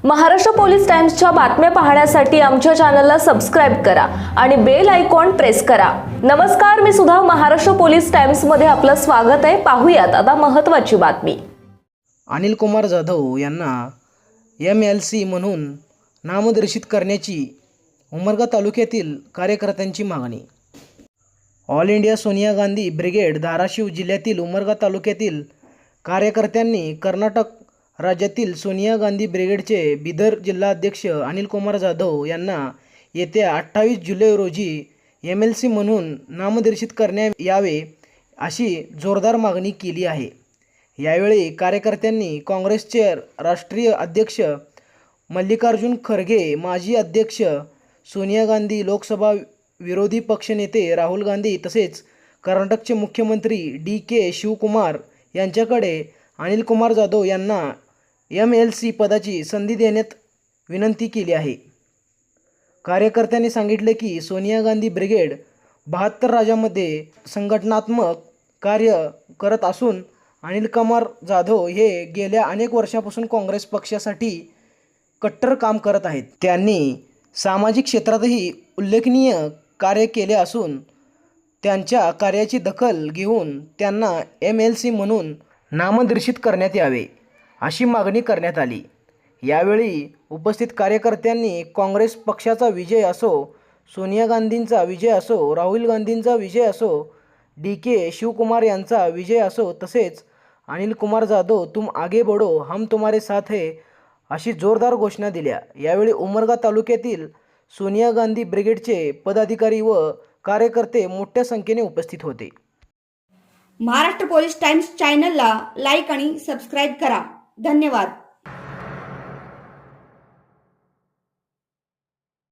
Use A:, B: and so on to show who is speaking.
A: Maharashtra police टाइम्सच्या बातम्या पाहण्यासाठी आमच्या चॅनलला सबस्क्राइब करा आणि बेल आयकॉन प्रेस करा। नमस्कार, मी सुधा, महाराष्ट्र पोलीस टाइम्स मध्ये आपलं स्वागत आहे। पाहूयात आता महत्त्वाची बातमी।
B: अनिल कुमार जाधव यांना MLC म्हणून नामनिर्देशित करण्याची उमरगा तालुक्यातील कार्यकर्त्यांची मागणी। All India Sonia Gandhi brigade Dharashiv जिल्ह्यातील उमरगा तालुक्यातील कार्यकर्त्यांनी कर्नाटक राज्यातील सोनिया गांधी ब्रिगेडचे बिदर जिल्हाध्यक्ष अनिल कुमार जाधव यांना येत्या 28 जुलै रोजी MLC म्हणून नामनिर्देशित करण्यात यावे अशी जोरदार मागणी केली आहे। यावेळी कार्यकर्त्यांनी काँग्रेसचे राष्ट्रीय अध्यक्ष मल्लिकार्जुन खरगे, माजी अध्यक्ष सोनिया गांधी, लोकसभा विरोधी पक्षनेते राहुल गांधी तसेच कर्नाटकचे मुख्यमंत्री DK शिवकुमार यांच्याकडे अनिल कुमार जाधव यांना MLC पदाची संधी देण्यात विनंती केली आहे। कार्यकर्त्यांनी सांगितले की सोनिया गांधी ब्रिगेड 72 राज्यांमध्ये संघटनात्मक कार्य करत असून अनिल कुमार जाधव हे गेल्या अनेक वर्षांपासून काँग्रेस पक्षासाठी कट्टर काम करत आहेत। त्यांनी सामाजिक क्षेत्रातही उल्लेखनीय कार्य केले असून त्यांच्या कार्याची दखल घेऊन त्यांना MLC म्हणून नामनिर्देशित करण्यात यावे अशी मागणी करण्यात आली। यावेळी उपस्थित कार्यकर्त्यांनी काँग्रेस पक्षाचा विजय असो, सोनिया गांधींचा विजय असो, राहुल गांधींचा विजय असो, DK शिवकुमार यांचा विजय असो तसेच अनिल कुमार जाधव तुम आगे बढ़ो, हम तुम्हारे साथ है अशी जोरदार घोषणा दिल्या। यावेळी उमरगा तालुक्यातील सोनिया गांधी ब्रिगेडचे पदाधिकारी व कार्यकर्ते मोठ्या संख्येने उपस्थित होते।
C: महाराष्ट्र पोलीस टाइम्स चॅनलला लाईक आणि सबस्क्राइब करा। धन्यवाद।